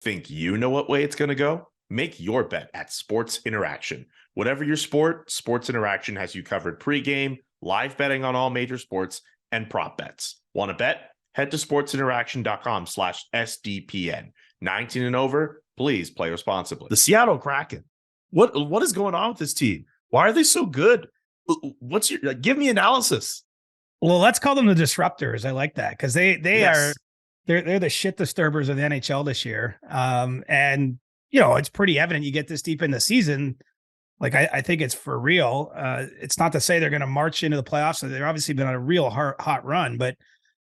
Think you know what way it's going to go? Make your bet at Sports Interaction. Whatever your sport, Sports Interaction has you covered pregame, live betting on all major sports, and prop bets. Want to bet? Head to sportsinteraction.com/SDPN. 19 and over, please play responsibly. The Seattle Kraken. What is going on with this team? Why are they so good? What's your give me analysis? Well, let's call them the disruptors. I like that because they're the shit disturbers of the NHL this year. And it's pretty evident you get this deep in the season. Like I think it's for real. It's not to say they're going to march into the playoffs. So they've obviously been on a real hot run, but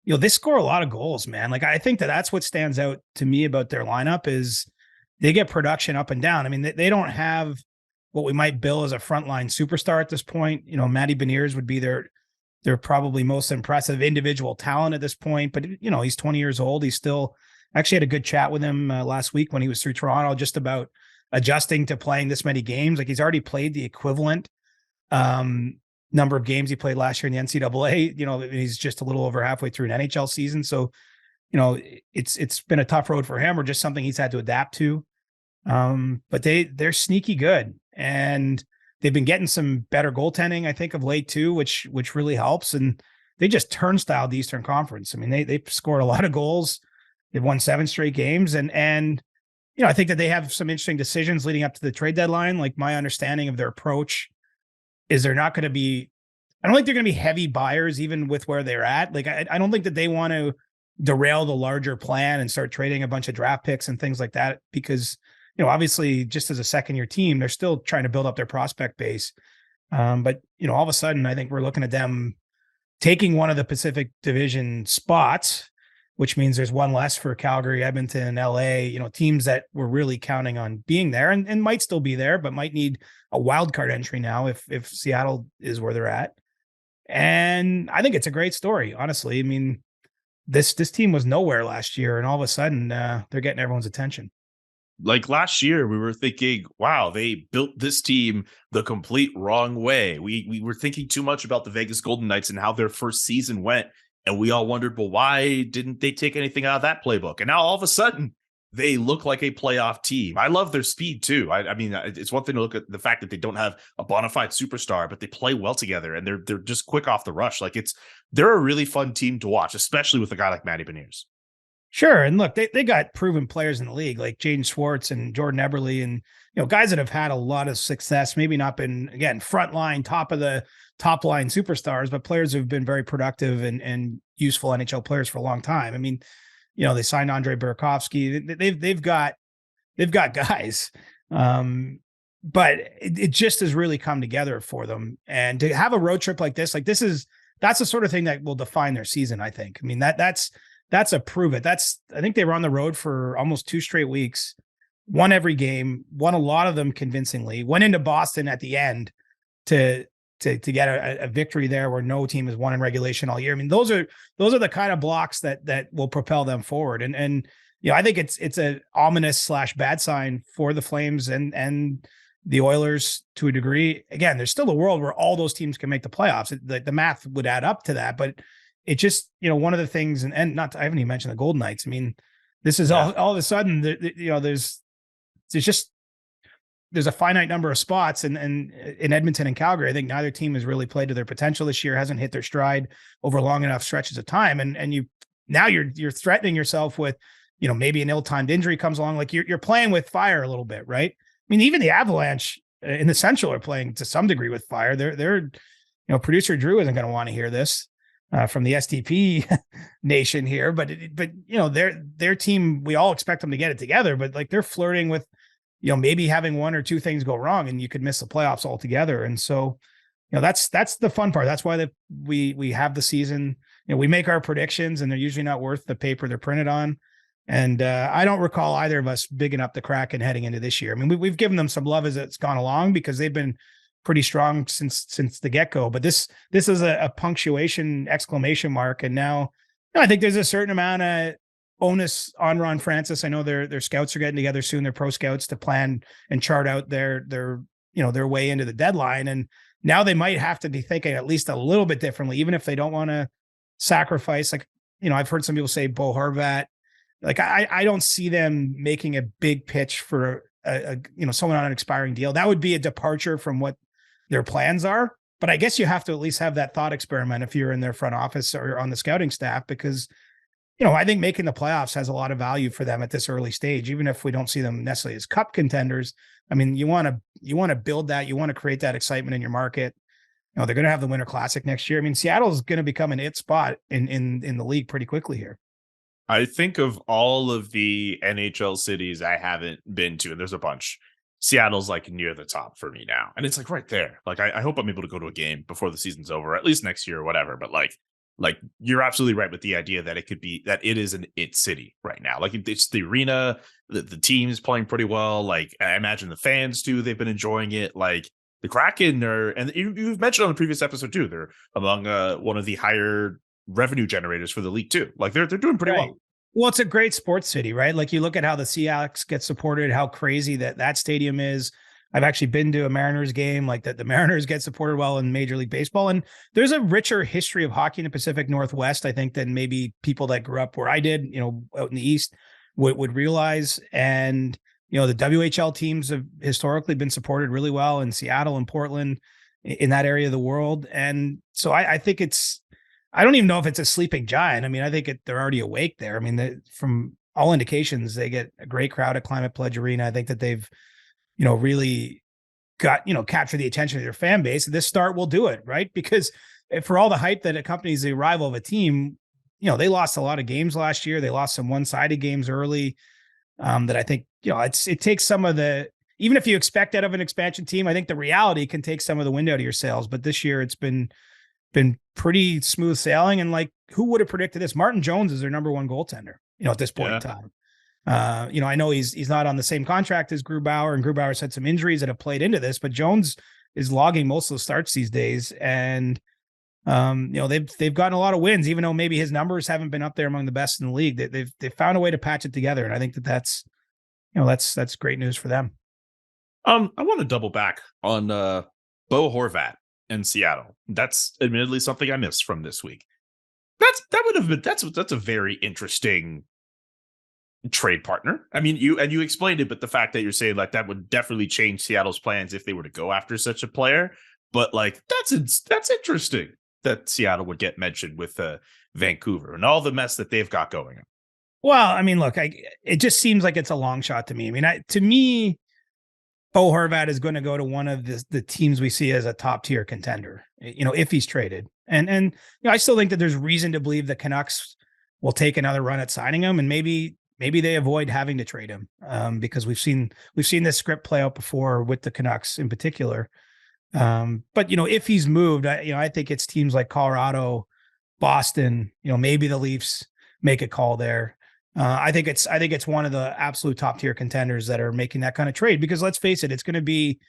they score a lot of goals, man. Like I think that's what stands out to me about their lineup is they get production up and down. I mean, they don't have what we might bill as a frontline superstar at this point. Matty Beniers would be their probably most impressive individual talent at this point, but he's 20 years old. He's still actually had a good chat with him last week when he was through Toronto, just about adjusting to playing this many games. Like he's already played the equivalent number of games he played last year in the NCAA. He's just a little over halfway through an NHL season. So, it's been a tough road for him or just something he's had to adapt to. But they're sneaky good and they've been getting some better goaltending, I think, of late too, which really helps. And they just turnstiled the Eastern Conference. I mean, they scored a lot of goals. They've won 7 straight games. And I think that they have some interesting decisions leading up to the trade deadline. Like my understanding of their approach is I don't think they're going to be heavy buyers, even with where they're at. Like, I don't think that they want to derail the larger plan and start trading a bunch of draft picks and things like that, because, obviously just as a second year team, they're still trying to build up their prospect base. But all of a sudden, I think we're looking at them taking one of the Pacific Division spots, which means there's one less for Calgary, Edmonton, LA, teams that were really counting on being there and might still be there, but might need a wild card entry now if Seattle is where they're at. And I think it's a great story, honestly. I mean, this team was nowhere last year, and all of a sudden they're getting everyone's attention. Like last year, we were thinking, wow, they built this team the complete wrong way. We were thinking too much about the Vegas Golden Knights and how their first season went. And we all wondered, well, why didn't they take anything out of that playbook? And now all of a sudden, they look like a playoff team. I love their speed, too. I mean, it's one thing to look at the fact that they don't have a bona fide superstar, but they play well together and they're just quick off the rush. Like they're a really fun team to watch, especially with a guy like Matty Beniers. Sure. And look, they got proven players in the league like Jaden Schwartz and Jordan Eberle and, guys that have had a lot of success, maybe not been, again, frontline, top line superstars, but players who've been very productive and useful NHL players for a long time. I mean, they signed Andre Burakovsky. They've got guys, but it just has really come together for them. And to have a road trip like this, that's the sort of thing that will define their season, I think. I mean, that's a prove it. I think they were on the road for almost 2 straight weeks, won every game, won a lot of them convincingly, went into Boston at the end to get a victory there where no team has won in regulation all year. I mean, those are the kind of blocks that will propel them forward. And I think it's a ominous / bad sign for the Flames and the Oilers to a degree. Again, there's still a world where all those teams can make the playoffs. The math would add up to that, but it just, one of the things, and not, I haven't even mentioned the Golden Knights. I mean, this is all of a sudden, there's a finite number of spots and in Edmonton and Calgary. I think neither team has really played to their potential this year, hasn't hit their stride over long enough stretches of time. And you're threatening yourself with, maybe an ill-timed injury comes along. Like you're playing with fire a little bit, right? I mean, even the Avalanche in the Central are playing to some degree with fire. They're producer Drew isn't going to want to hear this from the SDP nation here, but their team, we all expect them to get it together, but like they're flirting with, maybe having 1 or 2 things go wrong and you could miss the playoffs altogether. And so, that's the fun part. That's why we have the season, we make our predictions and they're usually not worth the paper they're printed on. And I don't recall either of us bigging up the Kraken heading into this year. I mean, we've given them some love as it's gone along because they've been pretty strong since the get-go, but this is a punctuation exclamation mark. And now I think there's a certain amount of onus on Ron Francis. I know their scouts are getting together soon, their pro scouts, to plan and chart out their way into the deadline. And now they might have to be thinking at least a little bit differently, even if they don't want to sacrifice. Like, I've heard some people say Bo Horvat Like I don't see them making a big pitch for someone on an expiring deal. That would be a departure from what their plans are. But I guess you have to at least have that thought experiment if you're in their front office or on the scouting staff, because I think making the playoffs has a lot of value for them at this early stage, even if we don't see them necessarily as cup contenders. I mean, you want to build that, you want to create that excitement in your market. They're going to have the Winter Classic next year. I mean, Seattle's going to become an it spot in the league pretty quickly here. I think of all of the NHL cities I haven't been to, and there's a bunch. Seattle's like near the top for me now. And it's like right there. Like I hope I'm able to go to a game before the season's over, at least next year or whatever. But like you're absolutely right with the idea that it is an it city right now. Like it's the arena, the team's playing pretty well. Like I imagine the fans too, they've been enjoying it. Like the Kraken and you've mentioned on the previous episode too, they're among one of the higher revenue generators for the league too. Like they're doing pretty well. Well, it's a great sports city, right? Like you look at how the Seahawks get supported, how crazy that stadium is. I've actually been to a Mariners game, like that the Mariners get supported well in Major League Baseball. And there's a richer history of hockey in the Pacific Northwest, I think, than maybe people that grew up where I did, out in the East would realize. And, the WHL teams have historically been supported really well in Seattle and Portland, in that area of the world. And so I think I don't even know if it's a sleeping giant. I mean, I think they're already awake there. I mean, from all indications, they get a great crowd at Climate Pledge Arena. I think that they've, really got, captured the attention of their fan base. This start will do it, right? Because for all the hype that accompanies the arrival of a team, they lost a lot of games last year. They lost some one-sided games early that I think, it takes some of even if you expect that of an expansion team, I think the reality can take some of the wind out of your sails. But this year it's been pretty smooth sailing. And like, who would have predicted this? Martin Jones is their number one goaltender, at this point in time. I know he's not on the same contract as Grubauer, and Grubauer's had some injuries that have played into this, but Jones is logging most of the starts these days. And, they've gotten a lot of wins, even though maybe his numbers haven't been up there among the best in the league. They've found a way to patch it together. And I think that's great news for them. I want to double back on Bo Horvat in Seattle. That's admittedly something I missed from this week. That's a very interesting trade partner. I mean, you explained it, but the fact that you're saying like that would definitely change Seattle's plans if they were to go after such a player. But like that's interesting that Seattle would get mentioned with Vancouver and all the mess that they've got going on. Well, I mean, look, it just seems like it's a long shot to me. I mean, to me, Bo Horvat is going to go to one of the teams we see as a top tier contender, if he's traded. And I still think that there's reason to believe the Canucks will take another run at signing him, and maybe they avoid having to trade him because we've seen this script play out before with the Canucks in particular. But if he's moved, I think it's teams like Colorado, Boston, maybe the Leafs make a call there. I think it's one of the absolute top tier contenders that are making that kind of trade, because let's face it, it's going to be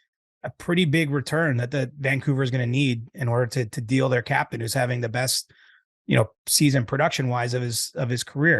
a pretty big return that Vancouver is going to need in order to deal their captain, who's having the best, season production wise of his career.